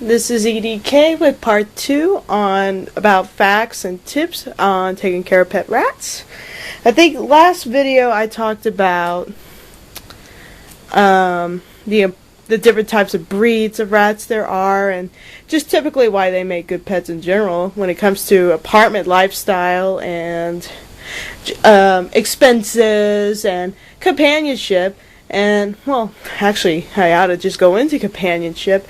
This is EDK with part 2 on about facts and tips on taking care of pet rats. I think last video I talked about the different types of breeds of rats there are, and just typically why they make good pets in general when it comes to apartment lifestyle and expenses and companionship. And well, actually I ought to just go into companionship.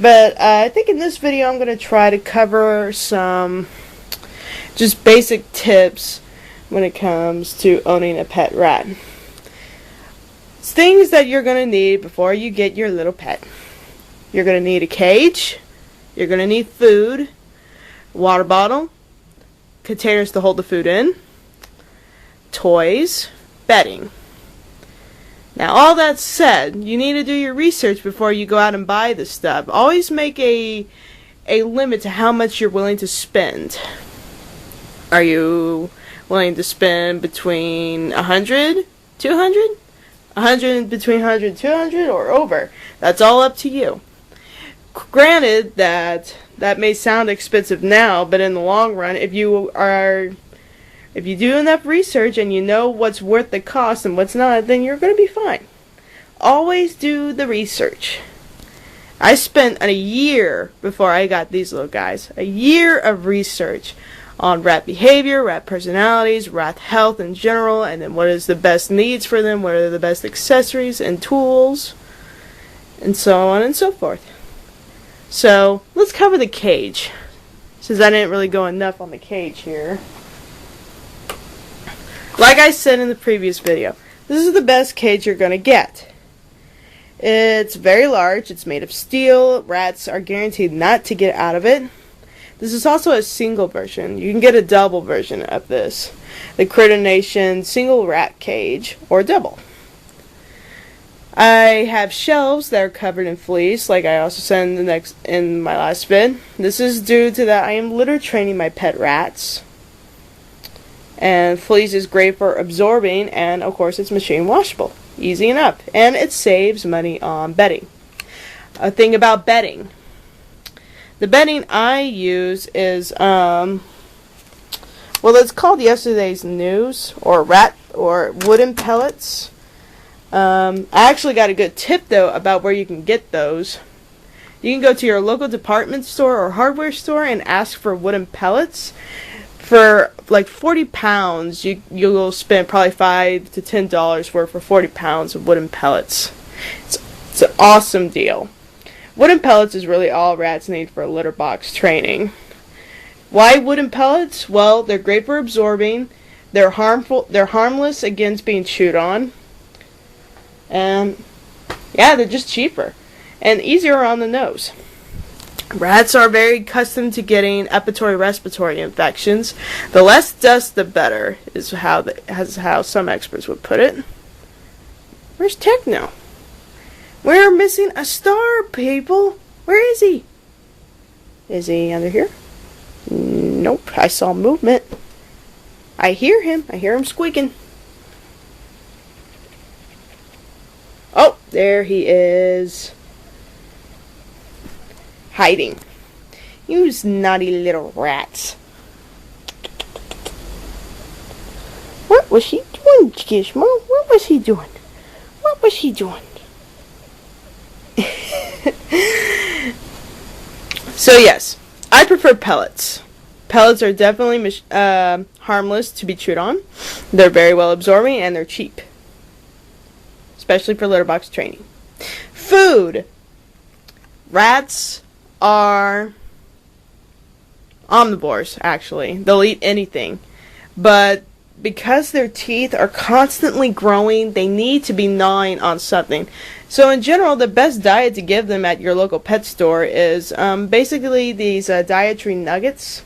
But I think in this video I'm going to try to cover some just basic tips when it comes to owning a pet rat. It's things that you're going to need before you get your little pet. You're going to need a cage, you're going to need food, water bottle, containers to hold the food in, toys, bedding. Now, all that said, you need to do your research before you go out and buy this stuff. Always make a limit to how much you're willing to spend. Are you willing to spend between 100, 200? 100, between 100 and 200, or over? That's all up to you. Granted that may sound expensive now, but in the long run, if you do enough research and you know what's worth the cost and what's not, then you're going to be fine. Always do the research. I spent a year before I got these little guys. A year of research on rat behavior, rat personalities, rat health in general, and then what is the best needs for them, what are the best accessories and tools, and so on and so forth. So, let's cover the cage, since I didn't really go enough on the cage here. Like I said in the previous video, this is the best cage you're going to get. It's very large, it's made of steel, rats are guaranteed not to get out of it. This is also a single version. You can get a double version of this. The Critter Nation single rat cage, or double. I have shelves that are covered in fleece, like I also said in my last vid. This is due to that I am litter training my pet rats. And fleece is great for absorbing, and of course it's machine washable. Easy enough. And it saves money on bedding. A thing about bedding. The bedding I use is, well, it's called Yesterday's News, or wooden pellets. I actually got a good tip, though, about where you can get those. You can go to your local department store or hardware store and ask for wooden pellets. For like 40 pounds, you'll spend probably $5 to $10 worth for 40 pounds of wooden pellets. It's an awesome deal. Wooden pellets is really all rats need for litter box training. Why wooden pellets? Well, they're great for absorbing. They're harmless against being chewed on. And yeah, they're just cheaper and easier on the nose. Rats are very accustomed to getting respiratory infections. The less dust, the better, is how some experts would put it. Where's Techno? We're missing a star, people. Where is he? Is he under here? Nope, I saw movement. I hear him. I hear him squeaking. Oh, there he is. Hiding. You naughty little rats. What was he doing, Gizmo? What was he doing? What was he doing? So yes, I prefer pellets. Pellets are definitely harmless to be chewed on. They're very well absorbing and they're cheap. Especially for litter box training. Food. Rats are omnivores, actually. They'll eat anything. But because their teeth are constantly growing, they need to be gnawing on something. So in general, the best diet to give them at your local pet store is basically these dietary nuggets,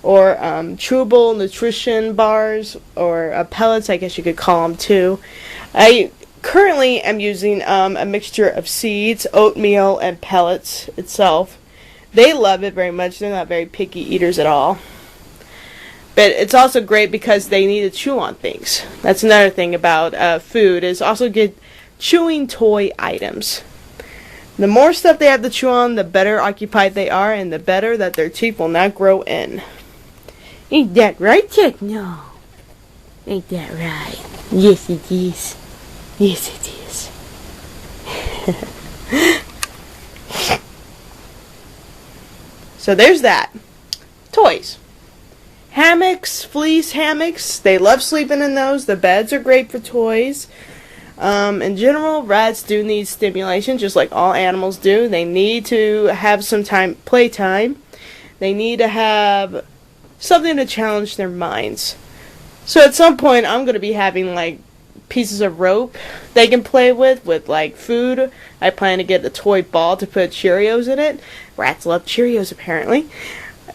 or chewable nutrition bars, or pellets, I guess you could call them too. I currently am using a mixture of seeds, oatmeal, and pellets itself. They love it very much. They're not very picky eaters at all. But it's also great because they need to chew on things. That's another thing about food, is also good chewing toy items. The more stuff they have to chew on, the better occupied they are, and the better that their teeth will not grow in. Ain't that right, Techno? Ain't that right? Yes, it is. Yes, it is. So there's that. Toys. Hammocks, fleece hammocks. They love sleeping in those. The beds are great for toys. In general, rats do need stimulation, just like all animals do. They need to have some playtime. They need to have something to challenge their minds. So at some point, I'm going to be having, like, pieces of rope they can play with like, food. I plan to get a toy ball to put Cheerios in it. Rats love Cheerios, apparently.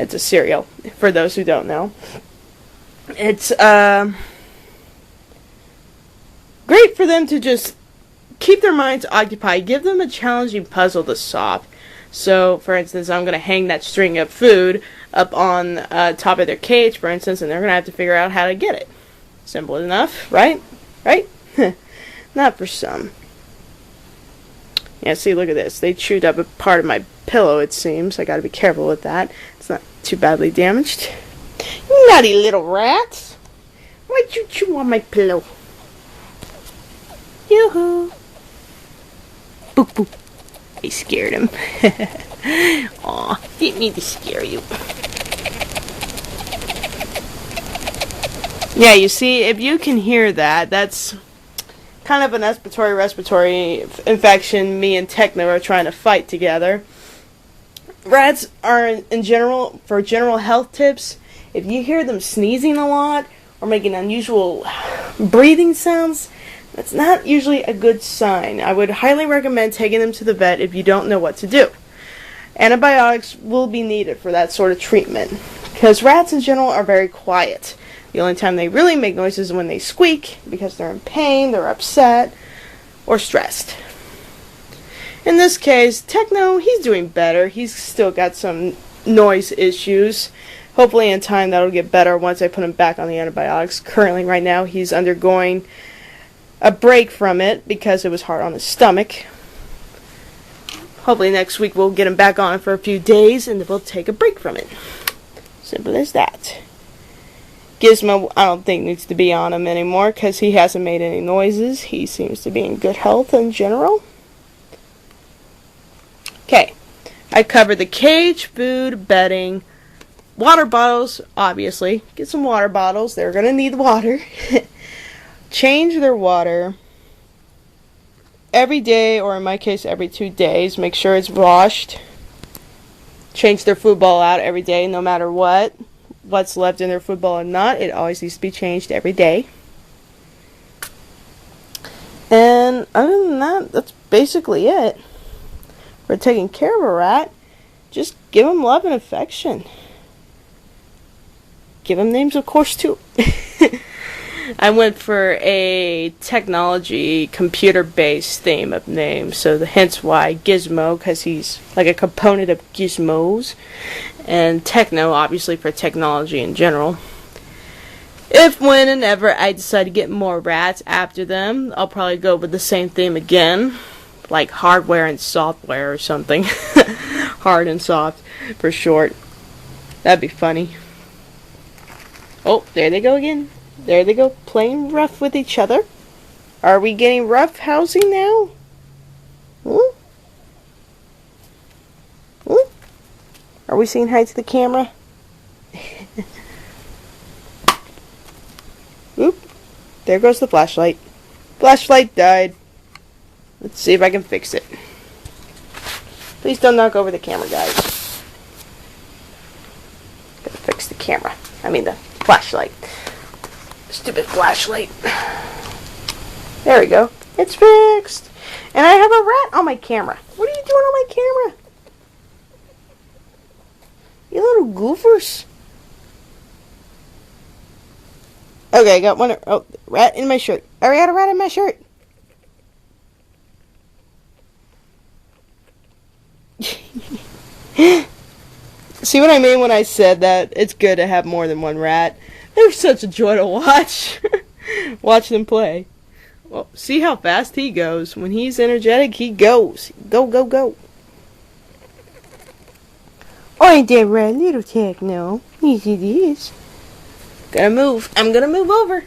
It's a cereal, for those who don't know. It's, great for them to just keep their minds occupied. Give them a challenging puzzle to solve. So, for instance, I'm going to hang that string of food up on top of their cage, for instance, and they're going to have to figure out how to get it. Simple enough, right? Right? Not for some. Yeah, see, look at this. They chewed up a part of my pillow, it seems. I got to be careful with that. It's not too badly damaged. You naughty little rats. Why'd you chew on my pillow? Yoo-hoo. Boop, boop. I scared him. Aw, didn't mean to scare you. Yeah, you see, if you can hear that, that's kind of an respiratory infection me and Techno are trying to fight together. Rats are, in general, for general health tips, if you hear them sneezing a lot or making unusual breathing sounds, that's not usually a good sign. I would highly recommend taking them to the vet if you don't know what to do. Antibiotics will be needed for that sort of treatment, because rats in general are very quiet. The only time they really make noises is when they squeak, because they're in pain, they're upset, or stressed. In this case, Techno, he's doing better. He's still got some noise issues. Hopefully in time that'll get better once I put him back on the antibiotics. Currently, right now, he's undergoing a break from it because it was hard on his stomach. Hopefully next week we'll get him back on for a few days and then we'll take a break from it. Simple as that. Gizmo, I don't think needs to be on him anymore because he hasn't made any noises. He seems to be in good health in general. Okay, I covered the cage, food, bedding, water bottles, obviously. Get some water bottles. They're going to need water. Change their water every day, or in my case every 2 days. Make sure it's washed. Change their food bowl out every day, no matter what's left in their food bowl or not. It always needs to be changed every day. And other than that, that's basically it. For taking care of a rat, just give them love and affection. Give them names, of course, too. I went for a technology, computer-based theme of names, so hence why Gizmo, because he's like a component of gizmos, and Techno, obviously, for technology in general. If, when, and ever I decide to get more rats after them, I'll probably go with the same theme again, like hardware and software or something. Hard and soft, for short. That'd be funny. Oh, there they go again. There they go, playing rough with each other. Are we getting rough housing now? Hmm? Hmm? Are we saying hi to the camera? Oop. There goes the flashlight. Flashlight died. Let's see if I can fix it. Please don't knock over the camera, guys. Gotta fix the camera. I mean the flashlight. Stupid flashlight. There we go. It's fixed. And I have a rat on my camera. What are you doing on my camera? You little goofers. Okay, I got one. Oh, rat in my shirt. I got a rat in my shirt. See what I mean when I said that it's good to have more than one rat? They're such a joy to watch. Watch them play. Well, see how fast he goes. When he's energetic, he goes. Go, go, go. Alright there, right, little Techno. Easy this. Gonna move. I'm gonna move over.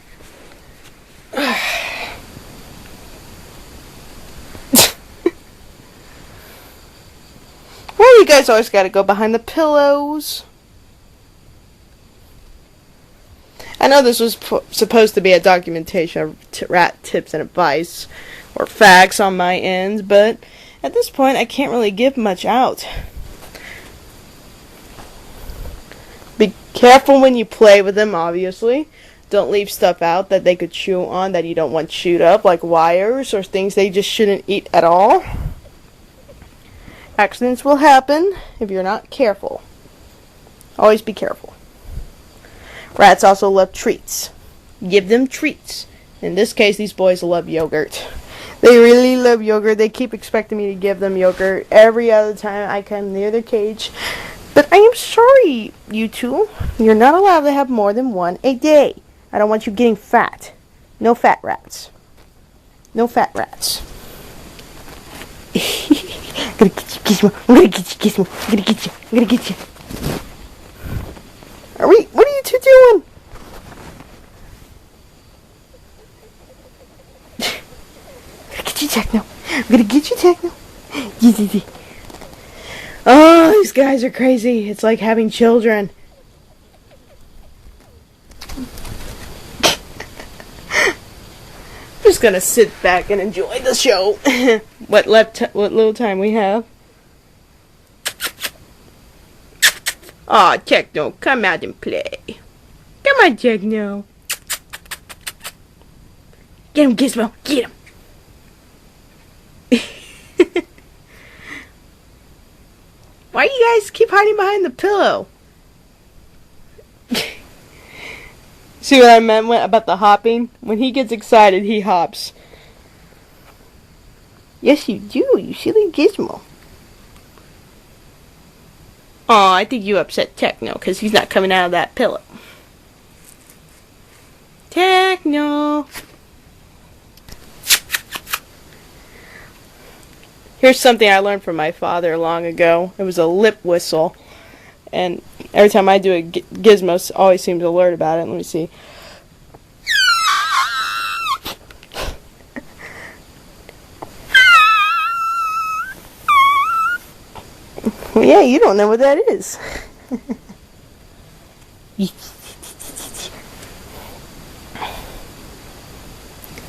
Why you guys always gotta go behind the pillows? I know this was supposed to be a documentation of rat tips and advice, or facts on my end, but at this point I can't really give much out. Be careful when you play with them, obviously. Don't leave stuff out that they could chew on that you don't want chewed up, like wires or things they just shouldn't eat at all. Accidents will happen if you're not careful. Always be careful. Rats also love treats. Give them treats. In this case, these boys love yogurt. They really love yogurt. They keep expecting me to give them yogurt every other time I come near their cage. But I am sorry, you two. You're not allowed to have more than one a day. I don't want you getting fat. No fat rats. No fat rats. I'm gonna get you, Gizmo. I'm gonna get you, Gizmo. I'm gonna get you. I'm gonna get you. What are you two doing? I'm gonna get you, Techno. I'm gonna get you, Techno. Oh, these guys are crazy. It's like having children. I'm just gonna sit back and enjoy the show. What little time we have. Aw, Techno, come out and play. Come on, Techno. Get him, Gizmo. Get him. Why you guys keep hiding behind the pillow? See what I meant about the hopping? When he gets excited, he hops. Yes, you do, you silly Gizmo. Aw, I think you upset Techno, because he's not coming out of that pillow. Techno! Here's something I learned from my father long ago. It was a lip whistle. And every time I do it, Gizmo always seems alert about it. Let me see. Well, yeah, you don't know what that is.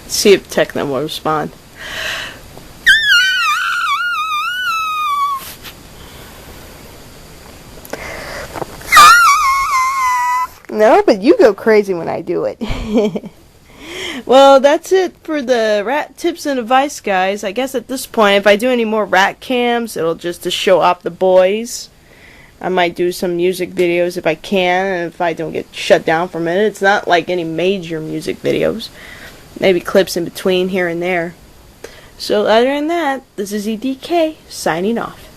See if Techno will respond. No, but you go crazy when I do it. Well, that's it for the rat tips and advice, guys. I guess at this point, if I do any more rat cams, it'll just to show off the boys. I might do some music videos if I can, and if I don't get shut down from it. It's not like any major music videos. Maybe clips in between here and there. So other than that, this is EDK signing off.